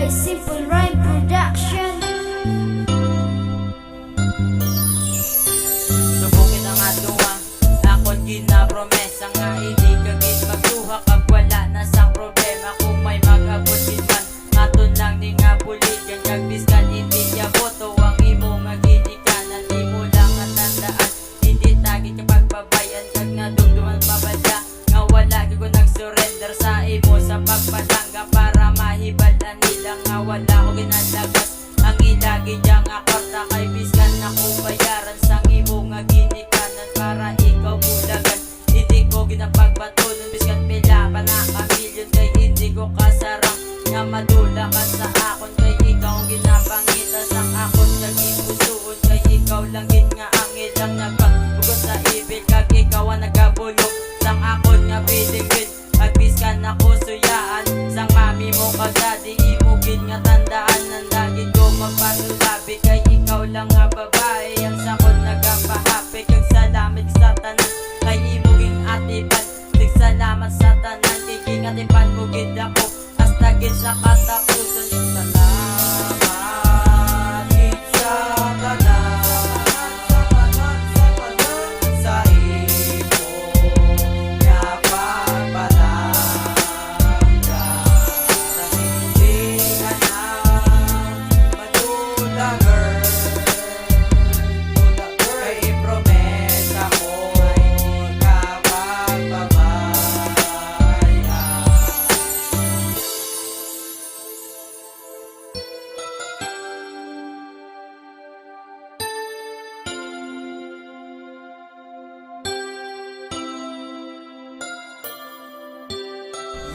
by Simple Rhyme Production. Subukin ang atuwa, akon ginapromesa nga hindi kagit magduha kag wala na sang problema. Kung may mag-abot din man, maton lang ni nga buligan kag biskan hindi niya boto ang imo nga ginikanan. Imo lang ang tandaan, hindi tagit kapag babayan kag nadumduman babada nga wala gyud ko nag-surrender sa imo sa pagpalangga para mahibalan nila nga wala ko ginalagas. Ang ilagi diyang akorta kay biskan ako bayaran sang imo nga ginikanan para ikaw bulagan. Hindi ko ginapagbaton biskan pila pa na kamilyon kay hindi ko kasarang nga madula ka sa akon kay ikaw ginapangita sang akon kag ipusuon kay ikaw lang gid nga ang ilang nagpagbugot sa ibig kag ikaw ang nagabulog sang akon nga piligid. Magbiskan ako suyaan sang mami mo kag daddy imo gid nga tandaan ng dagit ko magpanulabi kay ikaw lang nga babae ang sakon nagapahapi kag salamat sa tanan kay imo ging atipan. Tig salamat sa tanan kay ging atipan mo gid ako hasta gid sa katapusan. Salamat gid sa tanan sa imo nga pagpalangga sa hindi ka na madula girl. Kay promesa ko ay kapag babayan.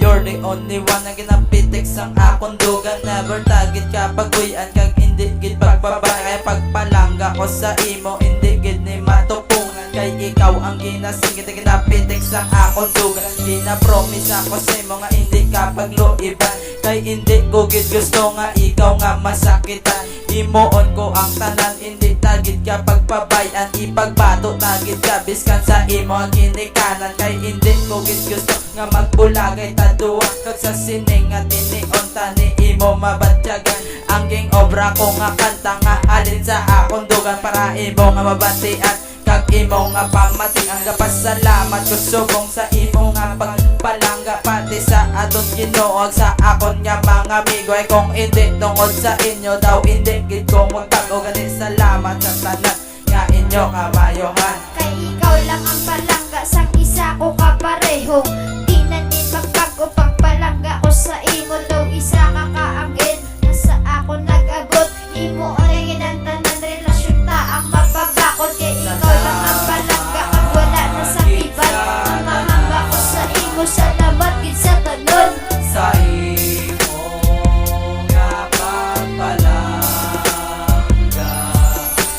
You're the only one na ginapitik sang akong dugan. Never tagit ka pagbuyan kag hindi gid pagbaba. Kaya pagpalangga ko sa imo hindi gid ni matupungan. Kay ikaw ang ginasingit na ginapitik sang akong dugan. Ginapromise ako sa imo nga hindi ka pagluiban. Kay hindi ko gid gusto nga ikaw nga masakitan. Imoon ko ang tanan hindi tagit ka pagpabayan. Ipagbato tagit ka biskan sa imo ang ginikanan. Kay hindi ko gid gusto nga magbulagay taduwa kag sa sining nga tinion tani imo mabatyagan. Ang ging obra ko nga kanta nga halin sa akong dugan para imo nga mabatian kag imo nga pamati. Ang gapasalamat ko subong sa imo nga pagpalangga pati sa aton Ginoo sa akon nga mga amigo. Ay kung hindi tungod sa inyo daw hindi gid ko magbago. Gani salamat sa tanan nga inyo kamayohan. Kay ikaw lang ang palangga sang isa ko kaparehong. Di na din magbago pagpalangga ko sa imo. Daw isa ka kaangin nasa ako nag-abot. Imo ay ginantanan relasyon ta ang mapabakod. Kay ikaw lang ang palangga kag wala na sa iban. Ang mahanga ko sa imo salamat gid sa tanon. Sa imo nga pagpalangga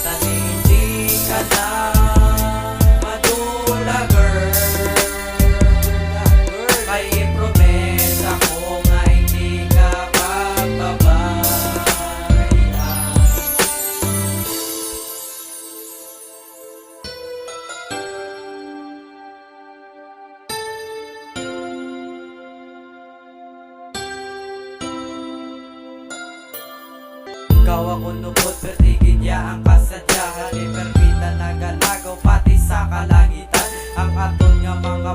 tani hindi ka na madula girl. May promesa ko nga hindi ka pagbabayan. Ikaw ako lubot, pertigid ya ang kasadyahan. Iperbita na galagaw, pati sa kalangitan. Ang aton nga mga